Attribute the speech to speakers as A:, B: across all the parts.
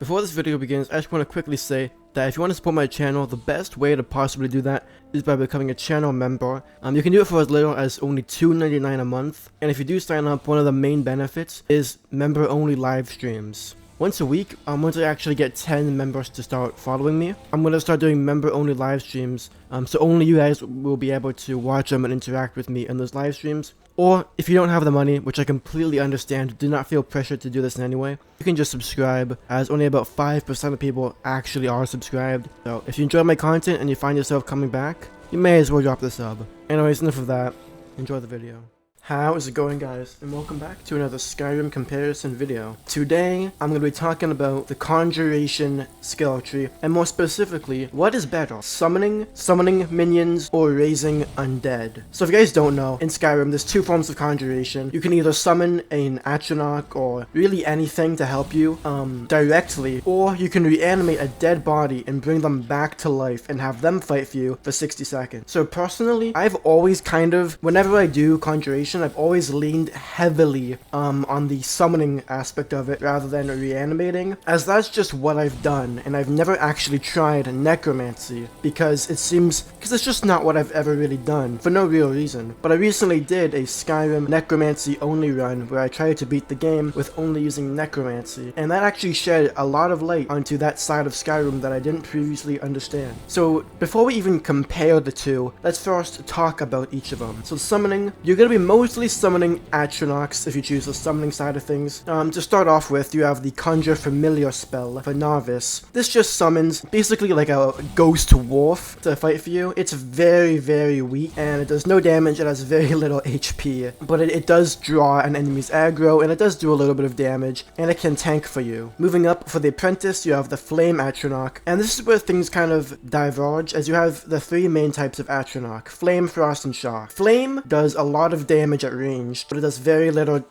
A: Before this video begins, I just want to quickly say that if you want to support my channel, the best way to possibly do that is by becoming a channel member. You can do it for as little as only $2.99 a month, and if you do sign up, one of the main benefits is member-only live streams. Once a week, once I actually get 10 members to start following me, I'm going to start doing member-only live streams, so only you guys will be able to watch them and interact with me in those live streams. Or, if you don't have the money, which I completely understand, do not feel pressured to do this in any way, you can just subscribe, as only about 5% of people actually are subscribed. So, if you enjoy my content and you find yourself coming back, you may as well drop the sub. Anyways, enough of that. Enjoy the video. How is it going, guys? And welcome back to another Skyrim comparison video. Today, I'm going to be talking about the conjuration skill tree, and more specifically, what is better, summoning minions, or raising undead? So if you guys don't know, in Skyrim, there's two forms of conjuration. You can either summon an Atronach, or really anything to help you, directly, or you can reanimate a dead body and bring them back to life and have them fight for you for 60 seconds. So personally, I've always whenever I do conjuration, I've always leaned heavily on the summoning aspect of it rather than reanimating, as that's just what I've done, and I've never actually tried necromancy because it's just not what I've ever really done for no real reason. But I recently did a Skyrim necromancy only run where I tried to beat the game with only using necromancy, and that actually shed a lot of light onto that side of Skyrim that I didn't previously understand. So before we even compare the two, let's first talk about each of them. So summoning, you're gonna be mostly summoning Atronachs if you choose the summoning side of things. To start off with, you have the Conjure Familiar spell for Novice. This just summons basically like a ghost wolf to fight for you. It's very, very weak, and it does no damage. It has very little HP, but it does draw an enemy's aggro, and it does do a little bit of damage, and it can tank for you. Moving up, for the Apprentice, you have the Flame Atronach, and this is where things kind of diverge, as you have the three main types of Atronach: Flame, Frost, and Shock. Flame does a lot of damage at range, but it does very little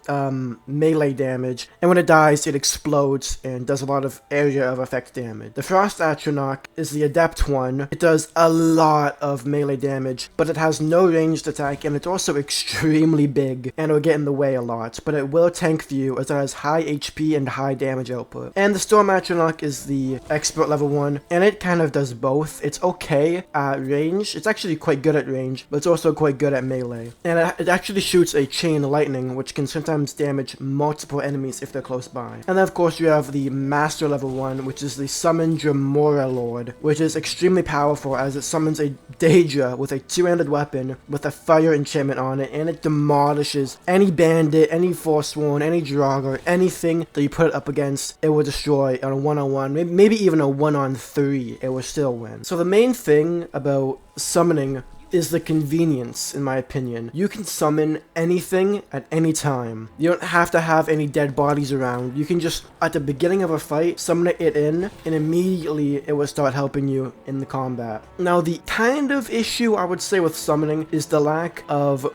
A: melee damage, and when it dies, it explodes and does a lot of area of effect damage. The Frost Atronach is the Adept one. It does a lot of melee damage, but it has no ranged attack, and it's also extremely big, and it will get in the way a lot, but it will tank for you as it has high HP and high damage output. And the Storm Atronach is the Expert level 1, and it kind of does both. It's okay at range. It's actually quite good at range, but it's also quite good at melee. And it actually shoots a chain lightning, which can sometimes damage multiple enemies if they're close by. And then of course you have the Master level 1, which is the Summon Dremora Lord, which is extremely powerful as it summons a Daedra with a two-handed weapon with a fire enchantment on it, and it demolishes any bandit, any Forsworn, any Draugr, anything that you put it up against. It will destroy on a one-on-one, maybe even a one-on-3, it will still win. So the main thing about summoning is the convenience, in my opinion. You can summon anything at any time. You don't have to have any dead bodies around. You can just, at the beginning of a fight, summon it in, and immediately it will start helping you in the combat. Now, the kind of issue I would say with summoning is the lack of,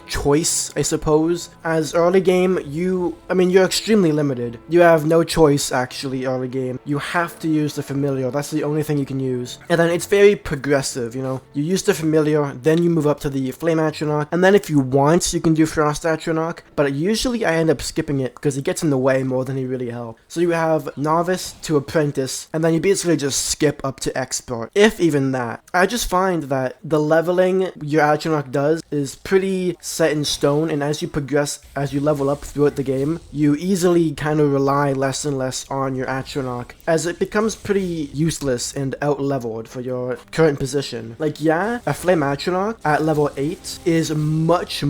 A: choice, I suppose. As early game, you're extremely limited. You have no choice, actually, early game. You have to use the Familiar. That's the only thing you can use. And then it's very progressive, you know? You use the Familiar, then you move up to the Flame Atronach, and then if you want, you can do Frost Atronach, but usually I end up skipping it because he gets in the way more than he really helps. So you have Novice to Apprentice, and then you basically just skip up to Expert, if even that. I just find that the leveling your Atronach does is pretty set in stone, and as you progress, as you level up throughout the game, you easily kind of rely less and less on your Atronach, as it becomes pretty useless and out-leveled for your current position. A Flame Atronach at level 8 is much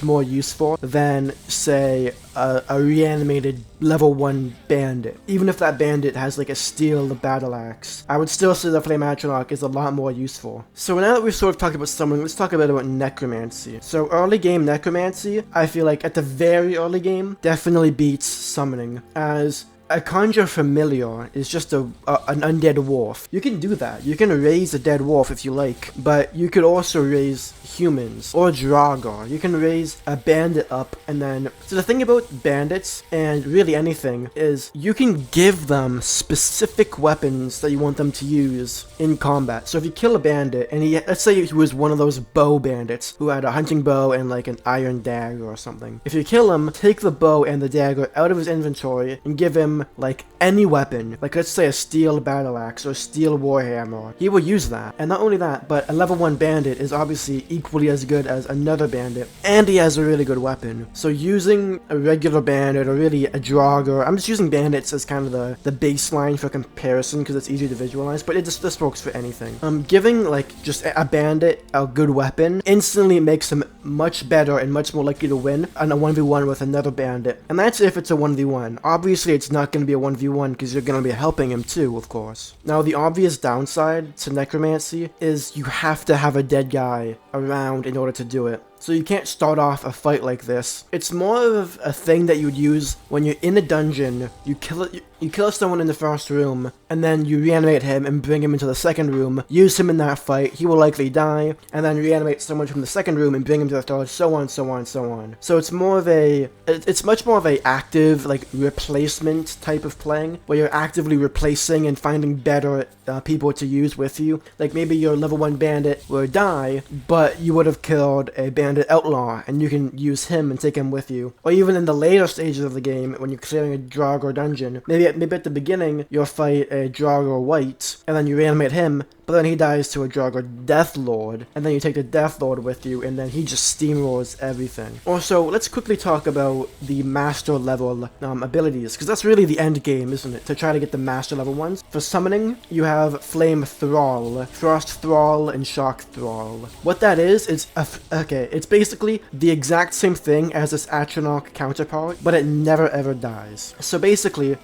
A: more useful than, say, a reanimated level 1 bandit. Even if that bandit has a steel battle axe, I would still say the Flame Atronach is a lot more useful. So now that we've sort of talked about summoning, let's talk about necromancy. So early game necromancy, I feel like at the very early game, definitely beats summoning, as a Conjure Familiar is just an undead wolf. You can do that. You can raise a dead wolf if you like, but you could also raise humans or Draugr. You can raise a bandit up, and then... So the thing about bandits, and really anything, is you can give them specific weapons that you want them to use in combat. So if you kill a bandit, and let's say he was one of those bow bandits who had a hunting bow and an iron dagger or something. If you kill him, take the bow and the dagger out of his inventory and give him him like any weapon, like let's say a steel battle axe or steel warhammer, he will use that. And not only that, but a level 1 bandit is obviously equally as good as another bandit, and he has a really good weapon. So using a regular bandit or really a draugr, I'm just using bandits as kind of the baseline for comparison because it's easier to visualize, but this works for anything. Giving like just a bandit a good weapon instantly makes him much better and much more likely to win on a 1v1 with another bandit. And that's if it's a 1v1. Obviously it's not going to be a 1v1 because you're going to be helping him too, of course. Now the obvious downside to Necromancy is you have to have a dead guy around in order to do it. So you can't start off a fight like this. It's more of a thing that you would use when you're in a dungeon, you kill someone in the first room, and then you reanimate him and bring him into the second room, use him in that fight, he will likely die, and then reanimate someone from the second room and bring him to the third, so on, so on, so on. So it's more of it's much more of a active, like, replacement type of playing, where you're actively replacing and finding better people to use with you. Like, maybe your level 1 bandit will die, but you would have killed a bandit outlaw, and you can use him and take him with you. Or even in the later stages of the game, when you're clearing a draugr dungeon, maybe at the beginning, you'll fight a draugr white, and then you reanimate him, but then he dies to a draugr deathlord, and then you take the deathlord with you, and then he just steamrolls everything. Also, let's quickly talk about the master level abilities, because that's really the end game, isn't it? To try to get the master level ones. For summoning, you have Flame Thrall, Frost Thrall, and Shock Thrall. What that is it's basically the exact same thing as this Atronach counterpart, but it never ever dies. So basically,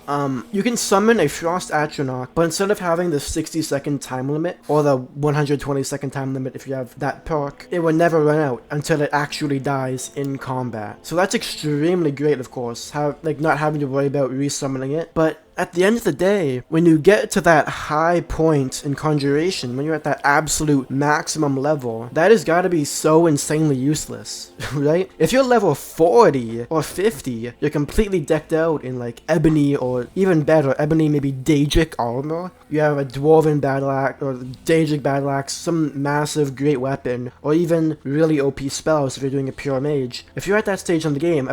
A: you can summon a Frost Atronach, but instead of having the 60-second time limit, or the 120-second time limit if you have that perk, it will never run out until it actually dies in combat. So that's extremely great, of course, not having to worry about resummoning it, but at the end of the day, when you get to that high point in Conjuration, when you're at that absolute maximum level, that has got to be so insanely useless, right? If you're level 40 or 50, you're completely decked out in like ebony or even better, ebony maybe Daedric armor. You have a dwarven battle axe or Daedric battle axe, some massive great weapon, or even really OP spells if you're doing a pure mage. If you're at that stage in the game,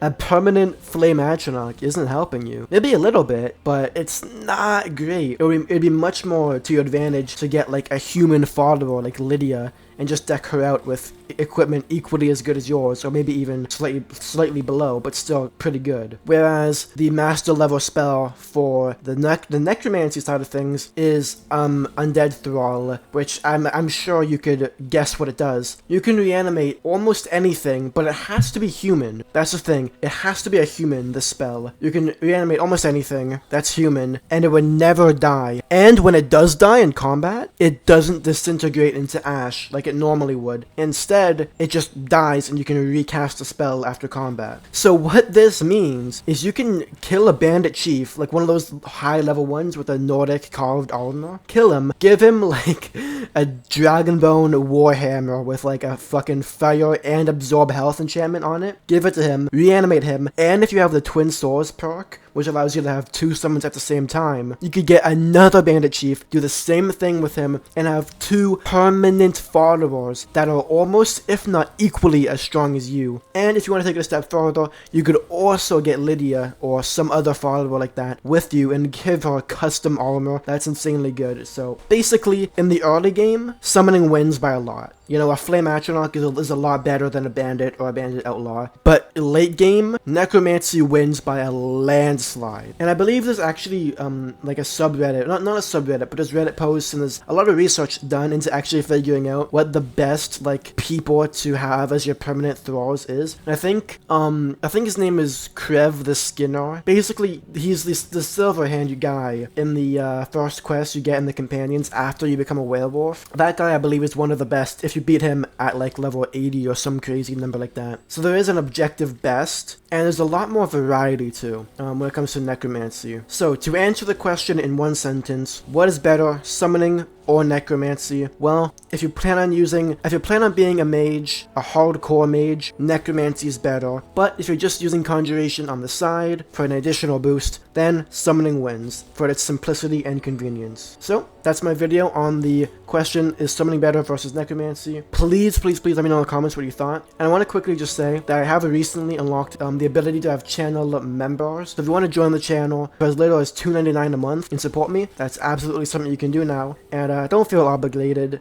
A: a permanent flame Atronach isn't helping you. Maybe a little bit, but it's not great. It'd be much more to your advantage to get like a human follower like Lydia and just deck her out with equipment equally as good as yours, or maybe even slightly below, but still pretty good. Whereas the master level spell for the necromancy side of things is Undead Thrall, which I'm sure you could guess what it does. You can reanimate almost anything, but it has to be human. That's the thing. It has to be a human, this spell. You can reanimate almost anything that's human, and it would never die. And when it does die in combat, it doesn't disintegrate into ash like it normally would. Instead, it just dies and you can recast the spell after combat. So what this means is you can kill a bandit chief, like one of those high level ones with a Nordic carved armor, kill him, give him like a Dragonbone Warhammer with like a fucking fire and absorb health enchantment on it, give it to him, reanimate him, and if you have the Twin Swords perk, which allows you to have 2 summons at the same time, you could get another bandit chief, do the same thing with him, and have 2 permanent followers that are almost, if not equally, as strong as you. And if you want to take it a step further, you could also get Lydia or some other follower like that with you and give her custom armor that's insanely good. So basically, in the early game, summoning wins by a lot. You know, a Flame Atronach is a lot better than a bandit or a bandit outlaw. But late game, Necromancy wins by a landslide. And I believe there's actually like a subreddit, not a subreddit, but there's Reddit posts and there's a lot of research done into actually figuring out what the best like people to have as your permanent thralls is. And I think his name is Krev the Skinner. Basically, he's the silver-handed guy in the first quest you get in the companions after you become a werewolf. That guy, I believe, is one of the best if you beat him at like level 80 or some crazy number like that. So there is an objective best, and there's a lot more variety too when it comes to Necromancy. So to answer the question in one sentence, what is better, summoning or Necromancy, well, if you plan on being a mage, a hardcore mage, Necromancy is better. But if you're just using Conjuration on the side for an additional boost, then Summoning wins for its simplicity and convenience. So, that's my video on the question, is Summoning better versus Necromancy? Please let me know in the comments what you thought. And I want to quickly just say that I have recently unlocked the ability to have channel members. So if you want to join the channel for as little as $2.99 a month and support me, that's absolutely something you can do now. And don't feel obligated.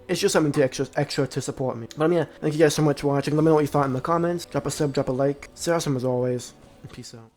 A: It's just something extra to support me. But yeah, thank you guys so much for watching. Let me know what you thought in the comments. Drop a sub, drop a like. Stay awesome as always. And peace out.